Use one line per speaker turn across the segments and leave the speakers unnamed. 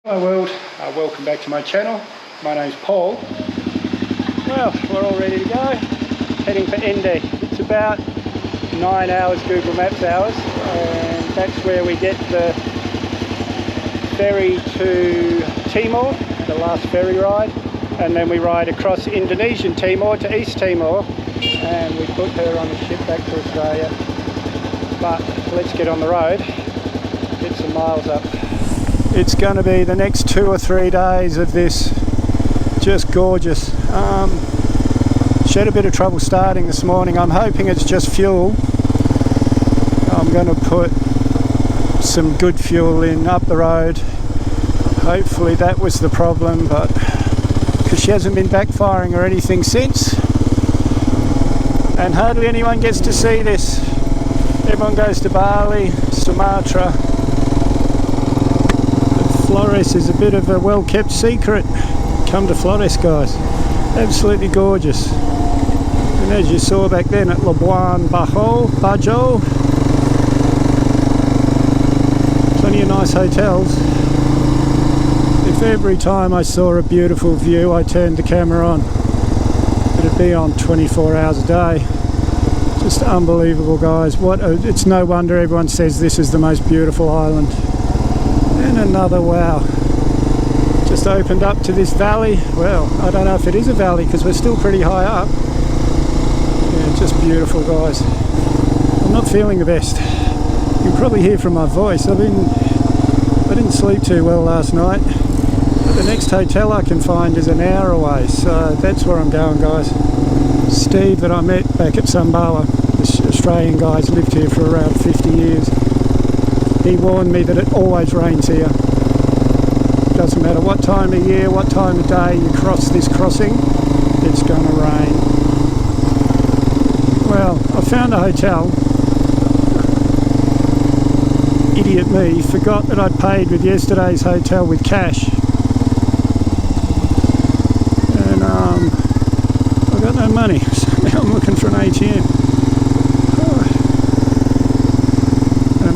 Hello world, welcome back to my channel. My name's Paul. Well, we're all ready to go, heading for Ende. It's about 9 hours Google Maps hours, and that's where we get the ferry to Timor, the last ferry ride, and then we ride across Indonesian Timor to East Timor, and we put her on a ship back to Australia. But let's get on the road, get some miles up. It's going to be the next 2 or 3 days of this, just gorgeous. She had a bit of trouble starting this morning. I'm hoping it's just fuel. I'm going to put some good fuel in up the road. Hopefully that was the problem, but because she hasn't been backfiring or anything since, and hardly anyone gets to see this. Everyone goes to Bali, Sumatra. Flores is a bit of a well-kept secret. Come to Flores, guys. Absolutely gorgeous. And as you saw back then at Labuan, Bajo, plenty of nice hotels. If every time I saw a beautiful view I turned the camera on, it'd be on 24 hours a day. Just unbelievable, guys. It's no wonder everyone says this is the most beautiful island. And another wow, just opened up to this valley. Well, I don't know if it is a valley because we're still pretty high up. Yeah, just beautiful, guys. I'm not feeling the best. You can probably hear from my voice. I didn't sleep too well last night. But the next hotel I can find is an hour away, so that's where I'm going, guys. Steve, that I met back at Sumbawa, this Australian guy's lived here for around 50 years. He warned me that it always rains here. Doesn't matter what time of year, what time of day you cross this crossing, it's going to rain. Well, I found a hotel. Idiot me, forgot that I'd paid with yesterday's hotel with cash. And I've got no money, so now I'm looking for an ATM.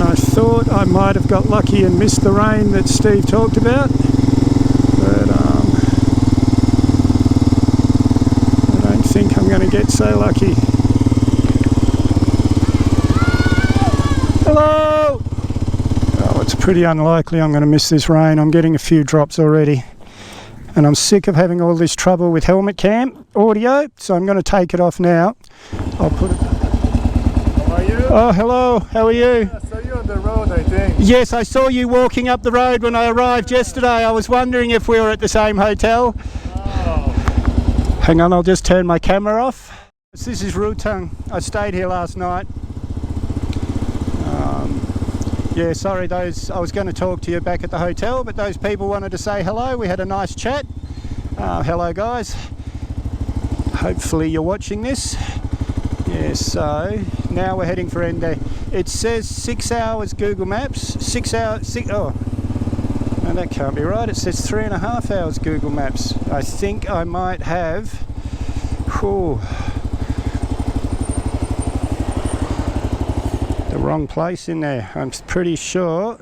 I thought I might have got lucky and missed the rain that Steve talked about, but I don't think I'm going to get so lucky. Hello! Oh, it's pretty unlikely I'm going to miss this rain. I'm getting a few drops already, and I'm sick of having all this trouble with helmet cam audio, so I'm going to take it off now. I'll put it...
How are you?
Oh, hello. How are you?
On the road, I think.
Yes, I saw you walking up the road when I arrived yesterday. I was wondering if we were at the same hotel.
Oh.
Hang on, I'll just turn my camera off. This is Rutang. I stayed here last night. Yeah, sorry, I was going to talk to you back at the hotel, but those people wanted to say hello. We had a nice chat. Hello, guys. Hopefully you're watching this. Yeah, so now we're heading for Ende. It says 6 hours Google Maps, 6 hours, oh, no, that can't be right. It says 3.5 hours Google Maps. I think I might have, the wrong place in there. I'm pretty sure.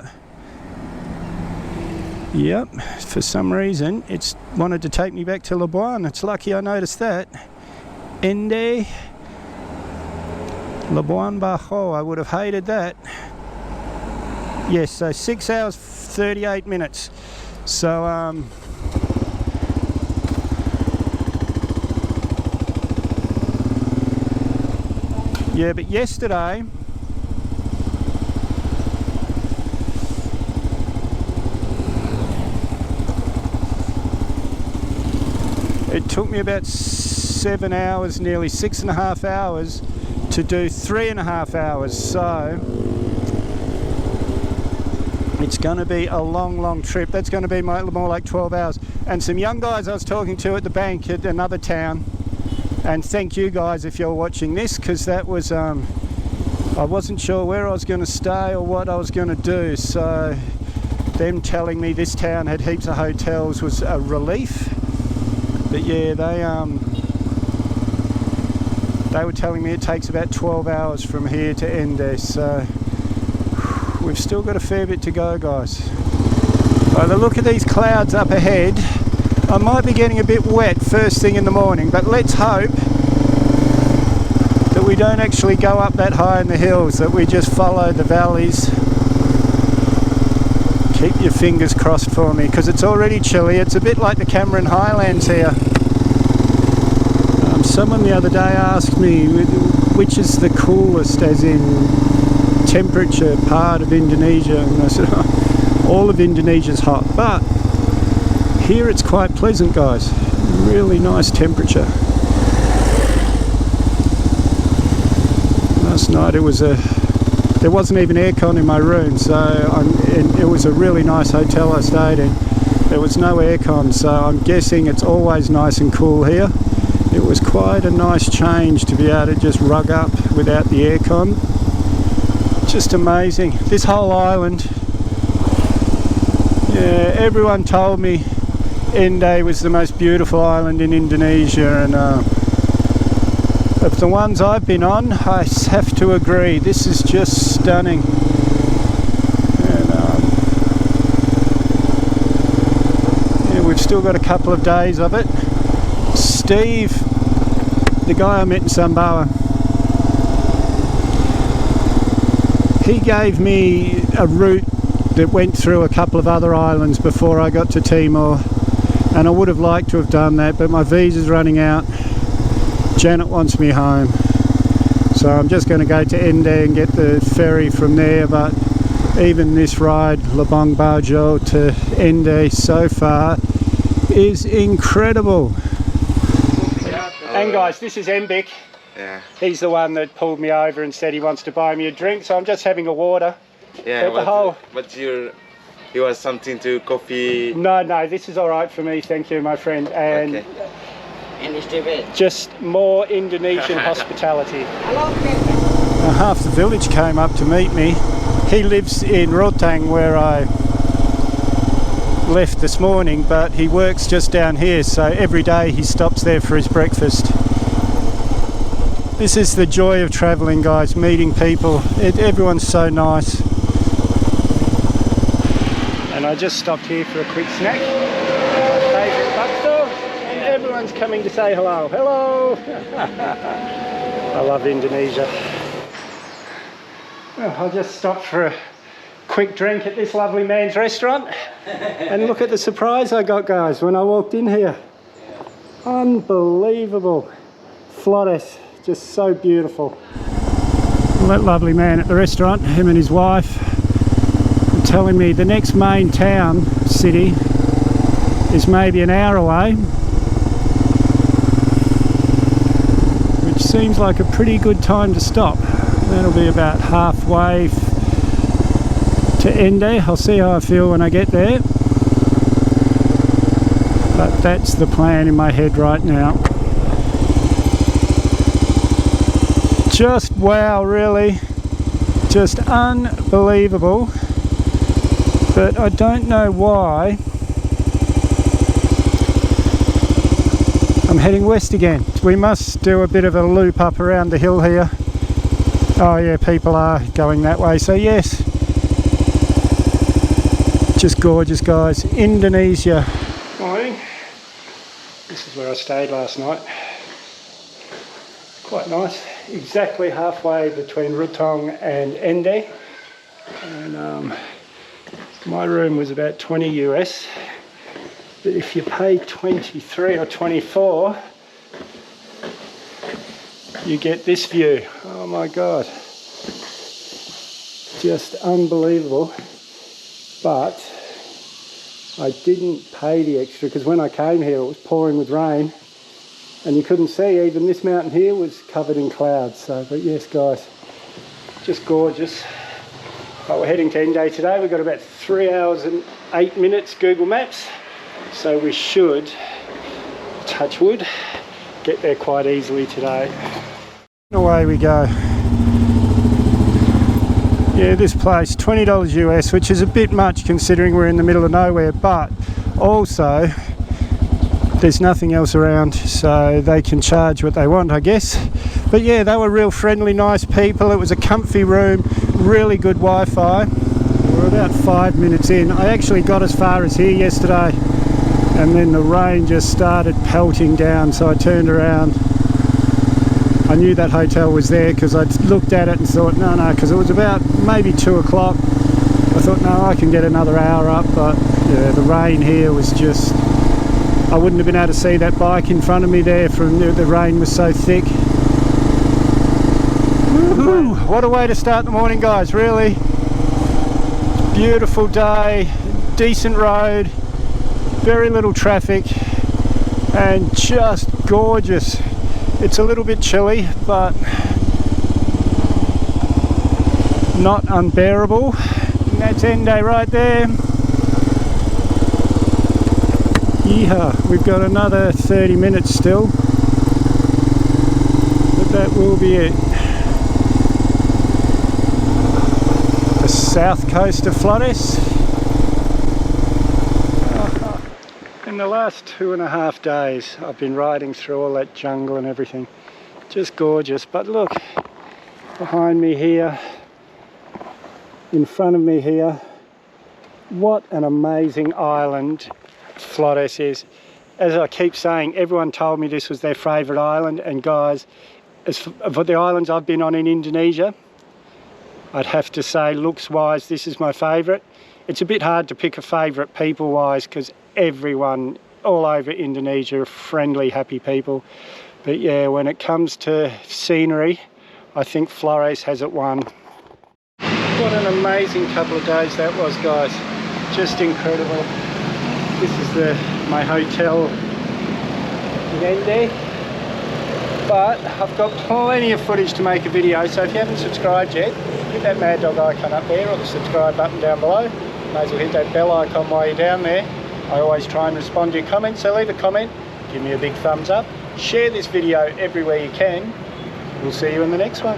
Yep, for some reason it's wanted to take me back to Labuan. It's lucky I noticed that. Ende. Labuan Bajo, I would have hated that. Yes, so 6 hours 38 minutes. So yeah, but yesterday it took me about 7 hours, nearly 6.5 hours to do 3.5 hours, so it's going to be a long trip. That's going to be more like 12 hours. And some young guys I was talking to at the bank at another town, and thank you guys if you're watching this, because that was I wasn't sure where I was going to stay or what I was going to do, so them telling me this town had heaps of hotels was a relief. But yeah, they were telling me it takes about 12 hours from here to Ende, so we've still got a fair bit to go, guys. By the look of these clouds up ahead, I might be getting a bit wet first thing in the morning, but let's hope that we don't actually go up that high in the hills, that we just follow the valleys. Keep your fingers crossed for me, because it's already chilly. It's a bit like the Cameron Highlands here. Someone the other day asked me which is the coolest, as in temperature, part of Indonesia, and I said, oh, all of Indonesia's hot, but here it's quite pleasant, guys. Really nice temperature. Last night there wasn't even aircon in my room, so it was a really nice hotel I stayed in. There was no aircon, so I'm guessing it's always nice and cool here. It was quite a nice change to be able to just rug up without the aircon. Just amazing. This whole island, yeah, everyone told me Ende was the most beautiful island in Indonesia, and of the ones I've been on, I have to agree, this is just stunning. And yeah, we've still got a couple of days of it. Steve, the guy I met in Sumbawa, he gave me a route that went through a couple of other islands before I got to Timor, and I would have liked to have done that, but my visa's running out. Janet wants me home, so I'm just going to go to Ende and get the ferry from there. But even this ride, Labuan Bajo to Ende so far is incredible. And guys, this is Mbik.
Yeah.
He's the one that pulled me over and said he wants to buy me a drink, so I'm just having a water.
Yeah,
but
you want something to coffee?
No, this is all right for me, thank you, my friend. And
okay.
Just more Indonesian hospitality. Half the village came up to meet me. He lives in Rotang, where I left this morning, but he works just down here, so every day he stops there for his breakfast. This is the joy of travelling, guys, meeting people. Everyone's so nice. And I just stopped here for a quick snack. My favourite bakso, and everyone's coming to say hello. Hello! I love Indonesia. Well, I'll just stop for a quick drink at this lovely man's restaurant. And look at the surprise I got, guys, when I walked in here. Unbelievable. Flores. Just so beautiful. Well, that lovely man at the restaurant, him and his wife, were telling me the next main town, city, is maybe an hour away, which seems like a pretty good time to stop. That'll be about halfway to Ende. I'll see how I feel when I get there, but that's the plan in my head right now. Just wow, really, just unbelievable. But I don't know why I'm heading west again. We must do a bit of a loop up around the hill here. Oh yeah, people are going that way, so yes, just gorgeous, guys. Indonesia. Morning. This is where I stayed last night. Quite nice. Exactly halfway between Rutong and Ende, and my room was about 20 US, but if you pay 23 or 24 you get this view. Oh my god, just unbelievable. But I didn't pay the extra because when I came here it was pouring with rain. And you couldn't see, even this mountain here was covered in clouds. So, but yes, guys, just gorgeous. But we're heading to Ende today. We've got about 3 hours and 8 minutes Google Maps. So we should, touch wood, get there quite easily today. Away we go. Yeah, this place, $20 US, which is a bit much considering we're in the middle of nowhere, but also there's nothing else around, so they can charge what they want, I guess. But yeah, they were real friendly, nice people. It was a comfy room, really good Wi-Fi. We're about 5 minutes in. I actually got as far as here yesterday, and then the rain just started pelting down, so I turned around. I knew that hotel was there because I looked at it and thought, no, because it was about maybe 2 o'clock. I thought, no, I can get another hour up, but yeah, the rain here was just, I wouldn't have been able to see that bike in front of me there from the rain was so thick. Woohoo! What a way to start the morning, guys, really. Beautiful day, decent road, very little traffic, and just gorgeous. It's a little bit chilly, but not unbearable. And that's Ende right there. Yeehaw, we've got another 30 minutes still, but that will be it. The south coast of Flores. In the last 2.5 days I've been riding through all that jungle and everything. Just gorgeous. But look, behind me here, in front of me here, what an amazing island Flores is. As I keep saying, everyone told me this was their favourite island, and guys, as for the islands I've been on in Indonesia, I'd have to say, looks wise, this is my favourite. It's a bit hard to pick a favourite people wise, because everyone all over Indonesia are friendly, happy people. But yeah, when it comes to scenery, I think Flores has it won. What an amazing couple of days that was, guys. Just incredible. This is my hotel in Ende. But I've got plenty of footage to make a video, so if you haven't subscribed yet, hit that Mad Dog icon up there or the subscribe button down below. May as well hit that bell icon while you're down there. I always try and respond to your comments, so leave a comment, give me a big thumbs up, share this video everywhere you can. We'll see you in the next one.